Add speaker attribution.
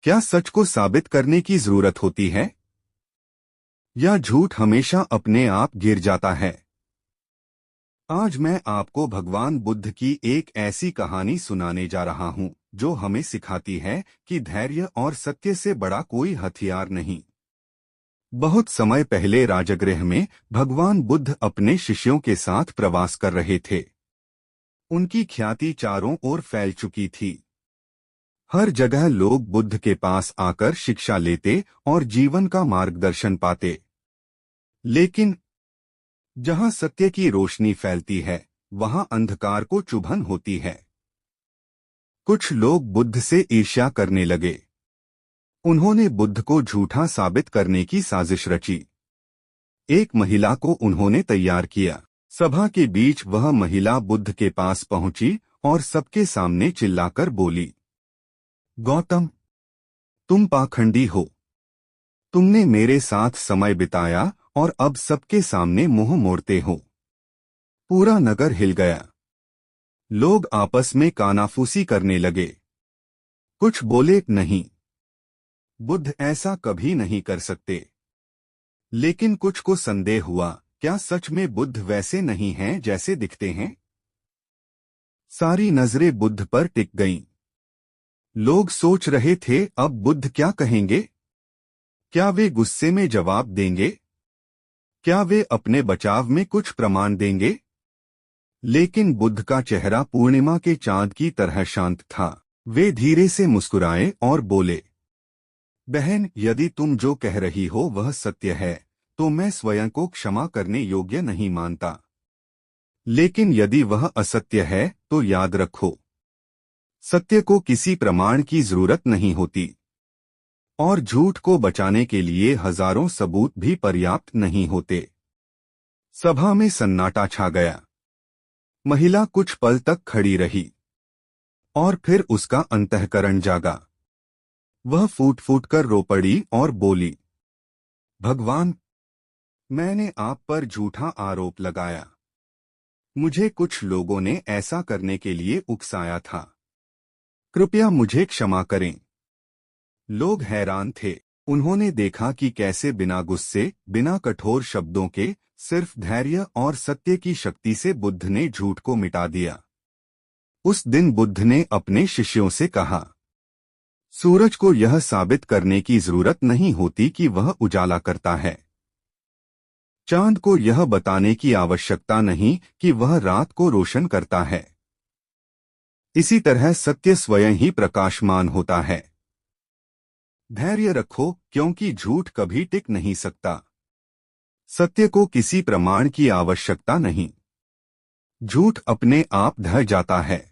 Speaker 1: क्या सच को साबित करने की जरूरत होती है, या झूठ हमेशा अपने आप गिर जाता है? आज मैं आपको भगवान बुद्ध की एक ऐसी कहानी सुनाने जा रहा हूं जो हमें सिखाती है कि धैर्य और सत्य से बड़ा कोई हथियार नहीं। बहुत समय पहले राजगृह में भगवान बुद्ध अपने शिष्यों के साथ प्रवास कर रहे थे। उनकी ख्याति चारों ओर फैल चुकी थी। हर जगह लोग बुद्ध के पास आकर शिक्षा लेते और जीवन का मार्गदर्शन पाते। लेकिन जहां सत्य की रोशनी फैलती है, वहां अंधकार को चुभन होती है। कुछ लोग बुद्ध से ईर्ष्या करने लगे। उन्होंने बुद्ध को झूठा साबित करने की साजिश रची। एक महिला को उन्होंने तैयार किया। सभा के बीच वह महिला बुद्ध के पास पहुंची और सबके सामने चिल्लाकर बोली, गौतम, तुम पाखंडी हो। तुमने मेरे साथ समय बिताया और अब सबके सामने मुंह मोड़ते हो। पूरा नगर हिल गया। लोग आपस में कानाफूसी करने लगे। कुछ बोले नहीं, बुद्ध ऐसा कभी नहीं कर सकते। लेकिन कुछ को संदेह हुआ, क्या सच में बुद्ध वैसे नहीं हैं जैसे दिखते हैं? सारी नजरें बुद्ध पर टिक गईं। लोग सोच रहे थे, अब बुद्ध क्या कहेंगे? क्या वे गुस्से में जवाब देंगे? क्या वे अपने बचाव में कुछ प्रमाण देंगे? लेकिन बुद्ध का चेहरा पूर्णिमा के चांद की तरह शांत था। वे धीरे से मुस्कुराए और बोले, बहन, यदि तुम जो कह रही हो वह सत्य है, तो मैं स्वयं को क्षमा करने योग्य नहीं मानता। लेकिन यदि वह असत्य है, तो याद रखो, सत्य को किसी प्रमाण की जरूरत नहीं होती, और झूठ को बचाने के लिए हजारों सबूत भी पर्याप्त नहीं होते। सभा में सन्नाटा छा गया। महिला कुछ पल तक खड़ी रही, और फिर उसका अंतःकरण जागा। वह फूट फूट कर रो पड़ी और बोली, भगवान, मैंने आप पर झूठा आरोप लगाया। मुझे कुछ लोगों ने ऐसा करने के लिए उकसाया था। कृपया मुझे क्षमा करें। लोग हैरान थे। उन्होंने देखा कि कैसे बिना गुस्से, बिना कठोर शब्दों के, सिर्फ धैर्य और सत्य की शक्ति से बुद्ध ने झूठ को मिटा दिया। उस दिन बुद्ध ने अपने शिष्यों से कहा, सूरज को यह साबित करने की जरूरत नहीं होती कि वह उजाला करता है। चांद को यह बताने की आवश्यकता नहीं कि वह रात को रोशन करता है। इसी तरह सत्य स्वयं ही प्रकाशमान होता है। धैर्य रखो, क्योंकि झूठ कभी टिक नहीं सकता। सत्य को किसी प्रमाण की आवश्यकता नहीं। झूठ अपने आप ढह जाता है।